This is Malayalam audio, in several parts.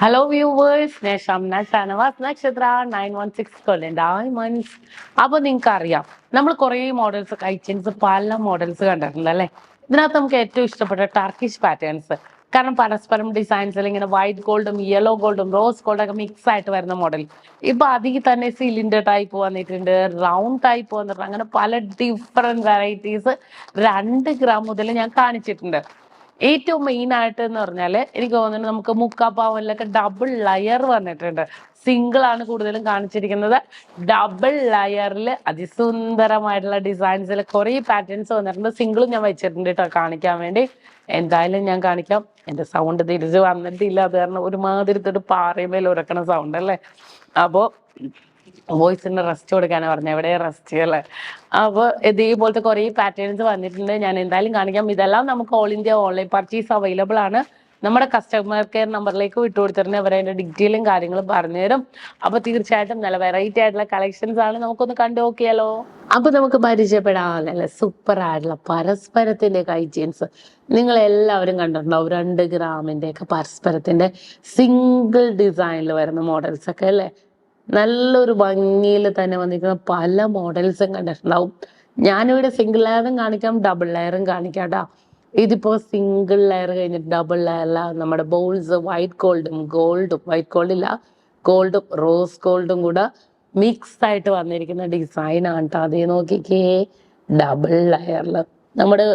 Hello viewers, SHAMNA Nakshathra 916 diamonds. അപ്പോൾ നിങ്ങൾക്ക് അറിയാം നമ്മൾ കുറേ മോഡൽസ് കൈച്ചെയിൻസ് പല മോഡൽസ് കണ്ടിട്ടുണ്ട് അല്ലേ. ഇതിനകത്ത് നമുക്ക് ഏറ്റവും ഇഷ്ടപ്പെട്ട ടർക്കിഷ് പാറ്റേൺസ്. കാരണം പരസ്പരം ഡിസൈൻസിൽ ഇങ്ങനെ വൈറ്റ് ഗോൾഡും യെല്ലോ ഗോൾഡും റോസ് ഗോൾഡും ഒക്കെ മിക്സ് ആയിട്ട് വരുന്ന മോഡൽ. ഇപ്പൊ അതിൽ തന്നെ സിലിണ്ടർ ടൈപ്പ് വന്നിട്ടുണ്ട്, റൗണ്ട് ടൈപ്പ് വന്നിട്ടുണ്ട്, അങ്ങനെ പല ഡിഫറെന്റ് വെറൈറ്റീസ് 2 ഗ്രാം മുതൽ ഞാൻ കാണിച്ചിട്ടുണ്ട്. ഏറ്റവും മെയിൻ ആയിട്ട് എന്ന് പറഞ്ഞാല് എനിക്ക് തോന്നുന്നു നമുക്ക് മുക്കാപ്പാവലിലൊക്കെ ഡബിൾ ലയർ വന്നിട്ടുണ്ട്. സിംഗിൾ ആണ് കൂടുതലും കാണിച്ചിരിക്കുന്നത്. ഡബിൾ ലയറിൽ അതിസുന്ദരമായിട്ടുള്ള ഡിസൈൻസിൽ കുറെ പാറ്റേൺസ് വന്നിട്ടുണ്ട്. സിംഗിളും ഞാൻ വെച്ചിട്ടുണ്ട് കേട്ടോ കാണിക്കാൻ വേണ്ടി. എന്തായാലും ഞാൻ കാണിക്കാം. എന്റെ സൗണ്ട് തിരിച്ച് വന്നിട്ടില്ല, അത് കാരണം ഒരുമാതിരത്തൊരു പാറയമേൽ ഉരക്കണ സൗണ്ട് അല്ലേ. അപ്പോ വോയിസിന് റെസ്റ്റ് കൊടുക്കാനാണ് പറഞ്ഞത്, എവിടെ റെസ്റ്റ് അല്ലേ. അപ്പോൾ ഇതേപോലത്തെ കുറേ പാറ്റേൺസ് വന്നിട്ടുണ്ട്. ഞാൻ എന്തായാലും കാണിക്കാം. ഇതെല്ലാം നമുക്ക് all India online purchase available ആണ്. നമ്മുടെ കസ്റ്റമർ കെയർ നമ്പറിലേക്ക് വിട്ടുകൊടുത്തിട്ടുണ്ട്. അവർ അതിന്റെ ഡീറ്റെയിലും കാര്യങ്ങളും പറഞ്ഞുതരും. അപ്പൊ തീർച്ചയായിട്ടും നല്ല വെറൈറ്റി ആയിട്ടുള്ള കളക്ഷൻസ് ആണ്, നമുക്കൊന്ന് കണ്ടു നോക്കിയാലോ. അപ്പൊ നമുക്ക് പരിചയപ്പെടാനല്ലേ സൂപ്പർ ആയിട്ടുള്ള പരസ്പരത്തിന്റെ കൈ ചെയിൻസ് നിങ്ങൾ എല്ലാവരും കണ്ടിട്ടുണ്ടാവും. 2 ഗ്രാമിന്റെ ഒക്കെ പരസ്പരത്തിന്റെ സിംഗിൾ ഡിസൈനിൽ വരുന്ന മോഡൽസ് ഒക്കെ അല്ലേ. നല്ലൊരു ഭംഗിയിൽ തന്നെ വന്നിരിക്കുന്ന പല മോഡൽസും കണ്ടിട്ടുണ്ടാവും. ഞാനിവിടെ സിംഗിൾ ലെയറും കാണിക്കാം, ഡബിൾ ലെയറും കാണിക്കാം കേട്ടോ. ഇതിപ്പോ സിംഗിൾ ലെയർ കഴിഞ്ഞിട്ട് ഡബിൾ ലെയറില നമ്മുടെ ബോൾസ് വൈറ്റ് ഗോൾഡില്ല, ഗോൾഡും റോസ് ഗോൾഡും കൂടെ മിക്സ് ആയിട്ട് വന്നിരിക്കുന്ന ഡിസൈൻ ആണ് കേട്ടോ. അതേ നോക്കിക്കേ, ഡബിൾ ലെയറിൽ നമ്മുടെ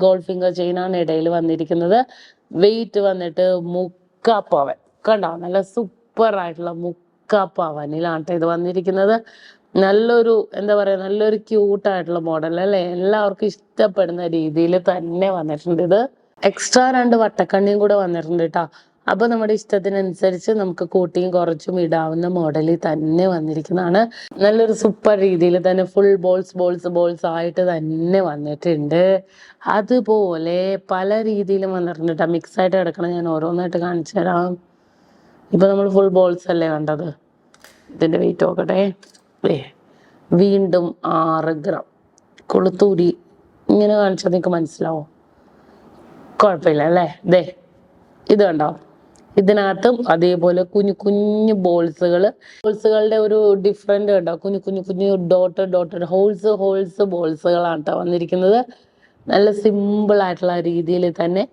ഗോൾഡ് ഫിംഗർ ചെയിൻ ആണ് ഇടയിൽ വന്നിരിക്കുന്നത്. വെയിറ്റ് വന്നിട്ട് 3 പവൻ കണ്ടോ. നല്ല സൂപ്പർ ആയിട്ടുള്ള 3 പവനിലാണ് ഇത് വന്നിരിക്കുന്നത്. നല്ലൊരു എന്താ പറയാ, നല്ലൊരു ക്യൂട്ടായിട്ടുള്ള മോഡൽ അല്ലേ. എല്ലാവർക്കും ഇഷ്ടപ്പെടുന്ന രീതിയിൽ തന്നെ വന്നിട്ടുണ്ട്. ഇത് എക്സ്ട്രാ 2 വട്ടക്കണ്ണിയും കൂടെ വന്നിട്ടുണ്ട് കേട്ടോ. അപ്പൊ നമ്മുടെ ഇഷ്ടത്തിനനുസരിച്ച് നമുക്ക് കൂട്ടിയും കുറച്ചും ഇടാവുന്ന മോഡലിൽ തന്നെ വന്നിരിക്കുന്നതാണ്. നല്ലൊരു സൂപ്പർ രീതിയിൽ തന്നെ ഫുൾ ബോൾസ് ആയിട്ട് തന്നെ വന്നിട്ടുണ്ട്. അതുപോലെ പല രീതിയിലും വന്നിട്ടുണ്ട് കേട്ടോ. മിക്സ് ആയിട്ട് കിടക്കണം. ഞാൻ ഓരോന്നായിട്ട് കാണിച്ചു തരാം. ഇപ്പൊ നമ്മൾ ഫുൾ ബോൾസ് അല്ലേ കണ്ടത്. ഇതിന്റെ വെയിറ്റ് നോക്കട്ടെ. വീണ്ടും 6 ഗ്രാം കൊളുത്തൂരി ഇങ്ങനെ കാണിച്ചാൽ നിങ്ങൾക്ക് മനസ്സിലാവും. കുഴപ്പമില്ല അല്ലേ. ഇത് കണ്ടോ. ഇതിനകത്തും അതേപോലെ കുഞ്ഞു ബോൾസുകളുടെ ഒരു ഡിഫറെന്റ് കണ്ടോ. കുഞ്ഞു ഡോട്ടഡ് ഹോൾസ് ബോൾസുകളാണ് കേട്ടോ വന്നിരിക്കുന്നത്. നല്ല സിമ്പിൾ ആയിട്ടുള്ള രീതിയിൽ തന്നെ,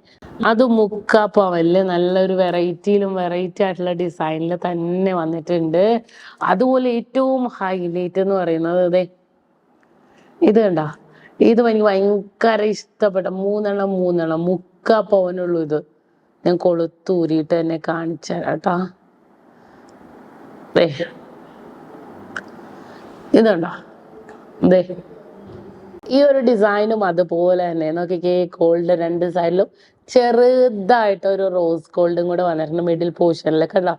അത് 3 പവനില് നല്ലൊരു വെറൈറ്റി ആയിട്ടുള്ള ഡിസൈനിൽ തന്നെ വന്നിട്ടുണ്ട്. അതുപോലെ ഏറ്റവും ഹൈലൈറ്റ് എന്ന് പറയുന്നത് ഇത് കണ്ടോ. ഇത് എനിക്ക് ഭയങ്കര ഇഷ്ടപ്പെട്ട 3 3 പവനുള്ളൂ. ഇത് ഞാൻ കൊളുത്തൂരിയിട്ട് തന്നെ കാണിച്ചു തരാം കേട്ടോ. ഇതുണ്ടോ. ഈ ഒരു ഡിസൈനും അതുപോലെ തന്നെ നോക്കിക്കേ. ഗോൾഡ് 2 സൈഡിലും ചെറുതായിട്ട് ഒരു റോസ് ഗോൾഡും കൂടെ വന്നിട്ടുണ്ട് മിഡിൽ പോർഷനിലൊക്കെ കണ്ടോ.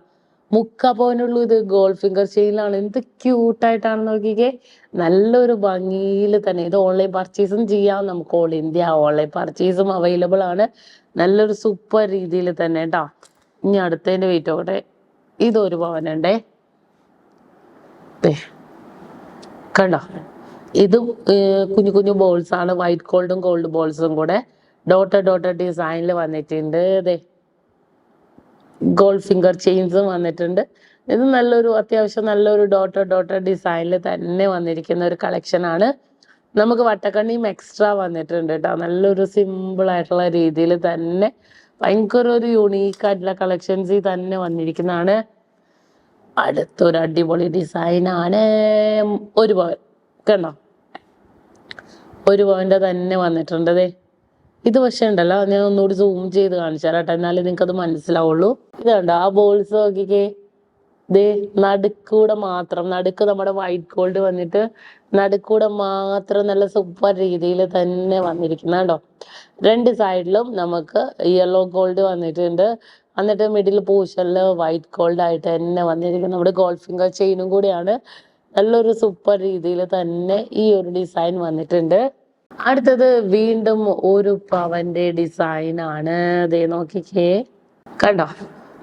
3 പവനുള്ളൂ. ഇത് ഗോൾഡ് ഫിംഗർ ചെയിനിലാണ്. എന്ത് ക്യൂട്ടായിട്ടാണ് നോക്കിക്കേ. നല്ലൊരു ഭംഗിയിൽ തന്നെ. ഇത് ഓൺലൈൻ പർച്ചേസും ചെയ്യാം. നമുക്ക് ഓൾ ഇന്ത്യ ഓൺലൈൻ പർച്ചേസും അവൈലബിൾ ആണ്. നല്ലൊരു സൂപ്പർ രീതിയിൽ തന്നെ കേട്ടോ. ഇനി അടുത്തതിന്റെ വെയിറ്റ് നോക്കട്ടെ. ഇത് 1 പവനുണ്ടേ കണ്ടോ. ഇതും കുഞ്ഞു ബോൾസ് ആണ്. വൈറ്റ് ഗോൾഡും ഗോൾഡ് ബോൾസും കൂടെ ഡോട്ടഡ് ഡിസൈനിൽ വന്നിട്ടുണ്ട്. ഗോൾഡ് ഫിംഗർ ചെയിൻസും വന്നിട്ടുണ്ട്. ഇത് അത്യാവശ്യം നല്ലൊരു ഡോട്ടഡ് ഡിസൈനിൽ തന്നെ വന്നിരിക്കുന്ന ഒരു കളക്ഷൻ ആണ്. നമുക്ക് വട്ടക്കണ്ണിയും എക്സ്ട്രാ വന്നിട്ടുണ്ട് കേട്ടോ. നല്ലൊരു സിമ്പിൾ ആയിട്ടുള്ള രീതിയിൽ തന്നെ ഭയങ്കര ഒരു യുണീക്ക് ആയിട്ടുള്ള കളക്ഷൻസ് തന്നെ വന്നിരിക്കുന്നതാണ്. അടുത്തൊരു അടിപൊളി ഡിസൈൻ ആണ്. 1 പവൻ കണ്ടോ. 1 പവന്റെ തന്നെ വന്നിട്ടുണ്ട്. ഇത് പക്ഷെ ഉണ്ടല്ലോ, ഞാൻ ഒന്നുകൂടി സൂം ചെയ്ത് കാണിച്ചു തരാം കേട്ടോ, എന്നാലേ നിങ്ങൾക്ക് അത് മനസ്സിലാവുള്ളൂ. ഇതുണ്ടോ ആ ബോൾസ് നോക്കിക്കേ. നടുക്ക് നമ്മുടെ വൈറ്റ് ഗോൾഡ് വന്നിട്ട് നടുക്കൂടെ മാത്രം നല്ല സൂപ്പർ രീതിയിൽ തന്നെ വന്നിരിക്കുന്ന കേട്ടോ. 2 സൈഡിലും നമുക്ക് യെല്ലോ ഗോൾഡ് വന്നിട്ടുണ്ട്. എന്നിട്ട് മിഡിൽ പോർഷനിൽ വൈറ്റ് ഗോൾഡ് ആയിട്ട് തന്നെ വന്നിരിക്കുന്നത് നമ്മുടെ ഗോൾഡ് ഫിംഗർ ചെയിനും കൂടിയാണ്. നല്ലൊരു സൂപ്പർ രീതിയിൽ തന്നെ ഈ ഒരു ഡിസൈൻ വന്നിട്ടുണ്ട്. അടുത്തത് വീണ്ടും 1 പവന്റെ ഡിസൈൻ ആണ്. നോക്കിക്കേ കണ്ടോ.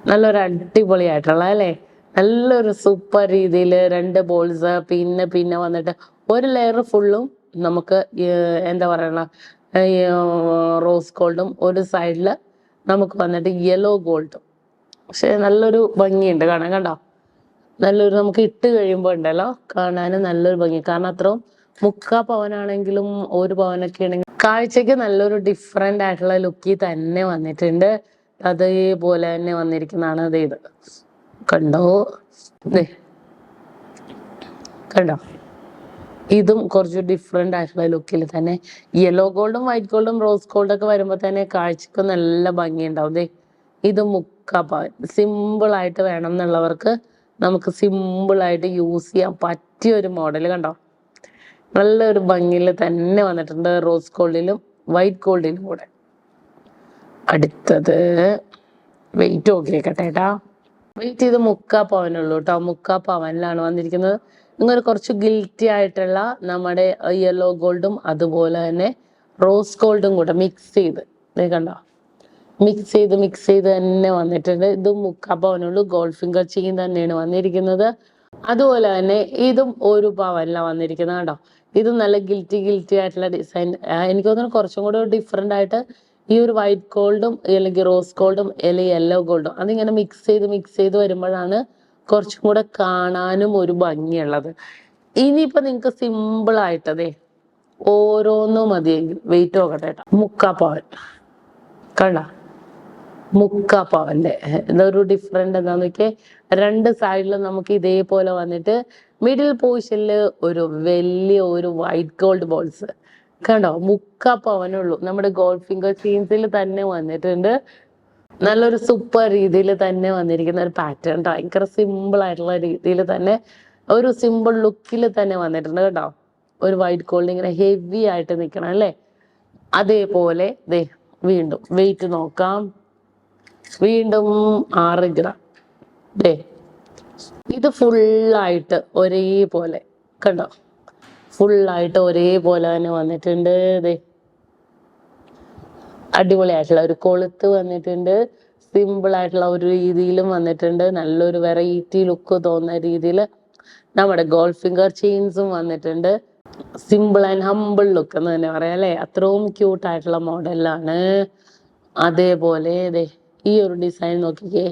നല്ലൊരു അടിപൊളിയായിട്ടുള്ള അല്ലേ. നല്ലൊരു സൂപ്പർ രീതിയിൽ 2 ബോൾസ് പിന്നെ വന്നിട്ട് 1 ലെയർ ഫുള്ളും നമുക്ക് എന്താ പറയണ റോസ് ഗോൾഡും 1 സൈഡില് നമുക്ക് വന്നിട്ട് യെല്ലോ ഗോൾഡും പക്ഷെ നല്ലൊരു ഭംഗിയുണ്ട് കാണാൻ, കണ്ടോ? നല്ലൊരു നമുക്ക് ഇട്ട് കഴിയുമ്പോൾ ഉണ്ടല്ലോ കാണാൻ നല്ലൊരു ഭംഗി. കാരണം അത്രയും 3/4 പവനാണെങ്കിലും 1 പവനൊക്കെ ആണെങ്കിലും കാഴ്ചക്ക് നല്ലൊരു ഡിഫറെന്റ് ആയിട്ടുള്ള ലുക്കിൽ തന്നെ വന്നിട്ടുണ്ട്. അതേപോലെ തന്നെ വന്നിരിക്കുന്നതാണ് ഇത്. കണ്ടോ? കണ്ടോ? ഇതും കുറച്ച് ഡിഫറെന്റ് ആയിട്ടുള്ള ലുക്കിൽ തന്നെ യെല്ലോ ഗോൾഡും വൈറ്റ് ഗോൾഡും റോസ് ഗോൾഡും ഒക്കെ വരുമ്പോൾ തന്നെ കാഴ്ചക്ക് നല്ല ഭംഗിയുണ്ടാവും. ഇത് 3/4 പവൻ. സിമ്പിൾ ആയിട്ട് വേണം എന്നുള്ളവർക്ക് നമുക്ക് സിമ്പിൾ ആയിട്ട് യൂസ് ചെയ്യാൻ പറ്റിയ ഒരു മോഡൽ. കണ്ടോ? നല്ലൊരു ഭംഗിയിൽ തന്നെ വന്നിട്ടുണ്ട്, റോസ് ഗോൾഡിലും വൈറ്റ് ഗോൾഡിലും കൂടെ. അടുത്തത് വെയിറ്റ് നോക്കിയേക്കട്ടെ കേട്ടാ. വെയിറ്റ് ചെയ്ത് 3/4 പവനുള്ളൂ കേട്ടോ. 3/4 പവനിലാണ് വന്നിരിക്കുന്നത്. ഇങ്ങനെ കുറച്ച് ഗിൽറ്റി ആയിട്ടുള്ള നമ്മുടെ യെല്ലോ ഗോൾഡും അതുപോലെ തന്നെ റോസ് ഗോൾഡും കൂടെ മിക്സ് ചെയ്ത് കണ്ടോ, മിക്സ് ചെയ്ത് തന്നെ വന്നിട്ടുണ്ട്. ഇതും 3/4 പവനുള്ളൂ. ഗോൾഡ് ഫിംഗർ ചെയിൻ തന്നെയാണ് വന്നിരിക്കുന്നത്. അതുപോലെ തന്നെ ഇതും 1 പവനിലാണ് വന്നിരിക്കുന്നത്. കേട്ടോ, ഇതും നല്ല ഗിൽറ്റി ആയിട്ടുള്ള ഡിസൈൻ. എനിക്ക് തോന്നുന്നു കുറച്ചും കൂടെ ഡിഫറെന്റ് ആയിട്ട് ഈ ഒരു വൈറ്റ് ഗോൾഡും അല്ലെങ്കിൽ റോസ് ഗോൾഡും അല്ലെങ്കിൽ യെല്ലോ ഗോൾഡും അതിങ്ങനെ മിക്സ് ചെയ്ത് വരുമ്പോഴാണ് കുറച്ചും കൂടെ കാണാനും ഒരു ഭംഗിയുള്ളത്. ഇനിയിപ്പോ നിങ്ങൾക്ക് സിമ്പിൾ ആയിട്ടതേ ഓരോന്നും മതിയെങ്കിൽ വെയിറ്റ് നോക്കട്ടെ കേട്ടോ. 3/4 പവൻ കണ്ട, 3/4 പവന്റെ ഇതൊരു ഡിഫറെന്റ് എന്താന്ന് വെച്ചാൽ 2 സൈഡിലും നമുക്ക് ഇതേപോലെ വന്നിട്ട് മിഡിൽ പോർഷനിൽ ഒരു വലിയ ഒരു വൈറ്റ് ഗോൾഡ് ബോൾസ് കണ്ടോ. 3/4 പവനുള്ളൂ. നമ്മുടെ ഗോൾഡ് ഫിംഗർ ചെയിൻസിൽ തന്നെ വന്നിട്ടുണ്ട്. നല്ലൊരു സൂപ്പർ രീതിയിൽ തന്നെ വന്നിരിക്കുന്ന ഒരു പാറ്റേൺ. ഭയങ്കര സിമ്പിൾ ആയിട്ടുള്ള രീതിയിൽ തന്നെ ഒരു സിമ്പിൾ ലുക്കിൽ തന്നെ വന്നിട്ടുണ്ട് കേട്ടോ. ഒരു വൈറ്റ് ഗോൾഡ് ഇങ്ങനെ ഹെവി ആയിട്ട് നിൽക്കണം അല്ലേ. അതേപോലെ വീണ്ടും വെയിറ്റ് നോക്കാം. വീണ്ടും 6 ഗ്രാം. ഇത് ഫുള്ളായിട്ട് ഒരേപോലെ കണ്ടോ, ഫുള്ളായിട്ട് ഒരേപോലെ തന്നെ വന്നിട്ടുണ്ട്. അടിപൊളിയായിട്ടുള്ള ഒരു കൊളുത്ത് വന്നിട്ടുണ്ട്. സിമ്പിൾ ആയിട്ടുള്ള ഒരു രീതിയിലും വന്നിട്ടുണ്ട്. നല്ലൊരു വെറൈറ്റി ലുക്ക് തോന്നുന്ന രീതിയിൽ നമ്മുടെ ഗോൾഡ് ഫിംഗർ ചെയിൻസും വന്നിട്ടുണ്ട്. സിമ്പിൾ ആൻഡ് ഹമ്പിൾ ലുക്ക് എന്ന് തന്നെ പറയാം അല്ലേ. അത്രയും ക്യൂട്ടായിട്ടുള്ള മോഡലാണ്. അതേപോലെ ഈ ഒരു ഡിസൈൻ നോക്കിക്കേ.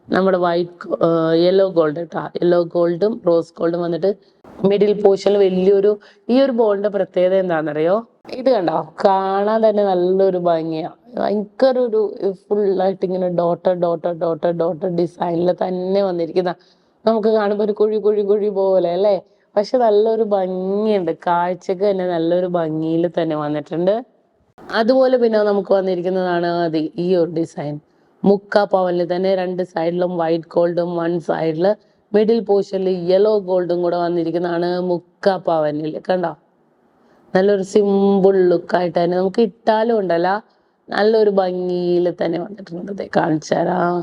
നമ്മുടെ വൈറ്റ് യെല്ലോ ഗോൾഡ് കേട്ടോ, യെല്ലോ ഗോൾഡും റോസ് ഗോൾഡും വന്നിട്ട് മിഡിൽ പോർഷനിൽ വലിയൊരു ഈ ഒരു ബോളിന്റെ പ്രത്യേകത എന്താണെന്നറിയോ? ഇത് കണ്ടോ, കാണാൻ തന്നെ നല്ലൊരു ഭംഗിയാണ്. ഭയങ്കര ഒരു ഫുള്ളായിട്ട് ഇങ്ങനെ ഡോട്ടർ ഡിസൈനിൽ തന്നെ വന്നിരിക്കുന്ന, നമുക്ക് കാണുമ്പോൾ ഒരു കുഴി പോലെ അല്ലേ. പക്ഷെ നല്ലൊരു ഭംഗിയുണ്ട്, കാഴ്ചക്ക് തന്നെ നല്ലൊരു ഭംഗിയിൽ തന്നെ വന്നിട്ടുണ്ട്. അതുപോലെ പിന്നെ നമുക്ക് വന്നിരിക്കുന്നതാണ് ഈ ഒരു ഡിസൈൻ. 3/4 പവനിൽ തന്നെ 2 സൈഡിലും വൈറ്റ് ഗോൾഡും 1 സൈഡില് മിഡിൽ പോർഷനിൽ യെല്ലോ ഗോൾഡും കൂടെ വന്നിരിക്കുന്നതാണ് 3/4 പവനിൽ. കണ്ടോ, നല്ലൊരു സിമ്പിൾ ലുക്കായിട്ട് തന്നെ നമുക്ക് ഇട്ടാലും ഉണ്ടല്ലോ നല്ലൊരു ഭംഗിയിൽ തന്നെ വന്നിട്ടുണ്ട്. കാണിച്ചു തരാം.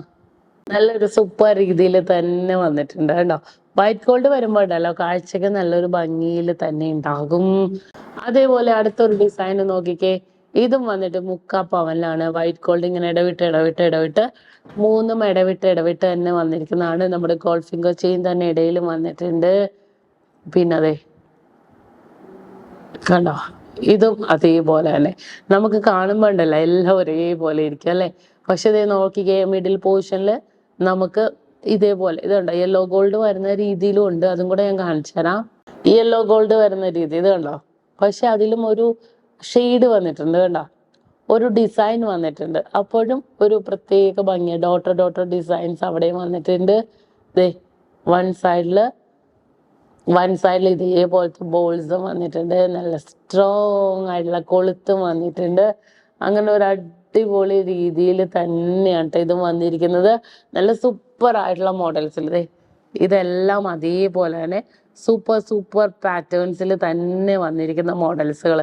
നല്ലൊരു സൂപ്പർ രീതിയിൽ തന്നെ വന്നിട്ടുണ്ട് കേട്ടോ. വൈറ്റ് ഗോൾഡ് വരുമ്പോൾ ഉണ്ടല്ലോ കാഴ്ചക്ക് നല്ലൊരു ഭംഗിയിൽ തന്നെ ഉണ്ടാകും. അതേപോലെ അടുത്തൊരു ഡിസൈൻ നോക്കിക്കേ. ഇതും വന്നിട്ട് 3/4 പവനിലാണ്. വൈറ്റ് ഗോൾഡ് ഇങ്ങനെ ഇടവിട്ട് 3 ഇടവിട്ട് തന്നെ വന്നിരിക്കുന്നതാണ്. നമ്മുടെ ഗോൾഡ് ഫിംഗർ ചെയിൻ തന്നെ ഇടയിലും വന്നിട്ടുണ്ട്. പിന്നെ കണ്ടോ, ഇതും അതേപോലെ തന്നെ നമുക്ക് കാണുമ്പോൾ ഉണ്ടല്ലോ എല്ലാം ഒരേപോലെ ഇരിക്കും അല്ലേ. പക്ഷെ നോക്കിക്കേ, മിഡിൽ പോർഷനിൽ നമുക്ക് ഇതേപോലെ ഇതുണ്ടോ യെല്ലോ ഗോൾഡ് വരുന്ന രീതിയിലും ഉണ്ട്. അതും കൂടെ ഞാൻ കാണിച്ചു തരാം. യെല്ലോ ഗോൾഡ് വരുന്ന രീതി ഇത് കണ്ടോ. പക്ഷെ അതിലും ഒരു ഷെയ്ഡ് വന്നിട്ടുണ്ട് കണ്ടോ, ഒരു ഡിസൈൻ വന്നിട്ടുണ്ട്. അപ്പോഴും ഒരു പ്രത്യേക ഭംഗി. ഡോട്ടർ ഡിസൈൻസ് അവിടെയും വന്നിട്ടുണ്ട്. വൺ സൈഡിൽ ഇതേപോലത്തെ ബോൾസും വന്നിട്ടുണ്ട്. നല്ല സ്ട്രോങ് ആയിട്ടുള്ള കൊളുത്തും വന്നിട്ടുണ്ട്. അങ്ങനെ ഒരു അടിപൊളി രീതിയിൽ തന്നെയാണ് ഇതും വന്നിരിക്കുന്നത്. നല്ല സൂപ്പർ ആയിട്ടുള്ള മോഡൽസിൽ ഇതെല്ലാം അതേപോലെ തന്നെ സൂപ്പർ പാറ്റേൺസിൽ തന്നെ വന്നിരിക്കുന്ന മോഡൽസുകൾ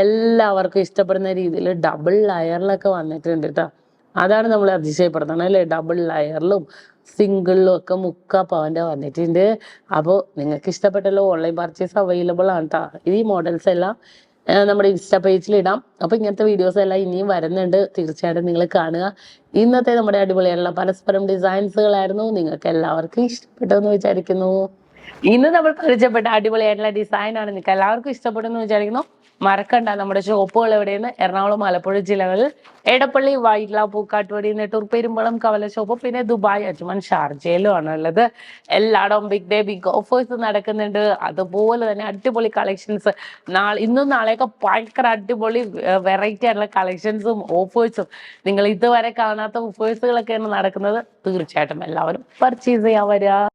എല്ലാവർക്കും ഇഷ്ടപ്പെടുന്ന രീതിയിൽ ഡബിൾ ലെയറിലൊക്കെ വന്നിട്ടുണ്ട് കേട്ടോ. അതാണ് നമ്മൾ അതിശയപ്പെടുന്നത് അല്ലേ. ഡബിൾ ലെയറിലും സിംഗിളിലും ഒക്കെ 3/4 പവന്റെ വന്നിട്ടുണ്ട്. അപ്പോൾ നിങ്ങൾക്ക് ഇഷ്ടപ്പെട്ടല്ലോ. ഓൺലൈൻ പർച്ചേസ് അവൈലബിൾ ആണ് കേട്ടോ. ഈ മോഡൽസ് എല്ലാം നമ്മുടെ ഇൻസ്റ്റാ പേജിൽ ഇടാം. അപ്പോൾ ഇങ്ങനത്തെ വീഡിയോസ് എല്ലാം ഇനിയും വരുന്നുണ്ട്. തീർച്ചയായിട്ടും നിങ്ങൾ കാണുക. ഇന്നത്തെ നമ്മുടെ അടിപൊളിയായിട്ടുള്ള പരസ്പരം ഡിസൈൻസുകളായിരുന്നു. നിങ്ങൾക്ക് എല്ലാവർക്കും ഇഷ്ടപ്പെട്ടെന്ന് വിചാരിക്കുന്നു. ഇന്ന് നമ്മൾ പരിചയപ്പെട്ട അടിപൊളിയായിട്ടുള്ള ഡിസൈനാണ്. നിങ്ങൾക്ക് എല്ലാവർക്കും ഇഷ്ടപ്പെടുമെന്ന് വിചാരിക്കുന്നു. മറക്കണ്ട നമ്മുടെ ഷോപ്പുകൾ എവിടെയെന്ന് എറണാകുളം ആലപ്പുഴ ജില്ലകളിൽ എടപ്പള്ളി വൈറ്റ്ല പൂക്കാട്ടുപടി നെട്ടൂർ പെരുമ്പളം കവല ഷോപ്പ് പിന്നെ ദുബായ് അജ്മാൻ ഷാർജയിലും ആണ് ഉള്ളത്. എല്ലായിടവും ബിഗ് ഡേ ബിഗ് ഓഫേഴ്സ് നടക്കുന്നുണ്ട്. അതുപോലെ തന്നെ അടിപൊളി കളക്ഷൻസ് ഇന്നും നാളെയൊക്കെ ഭയങ്കര അടിപൊളി വെറൈറ്റി ആയിട്ടുള്ള കളക്ഷൻസും ഓഫേഴ്സും നിങ്ങൾ ഇതുവരെ കാണാത്ത ഓഫേഴ്സുകളൊക്കെയാണ് നടക്കുന്നത്. തീർച്ചയായിട്ടും എല്ലാവരും പർച്ചേസ് ചെയ്യാൻ വരിക.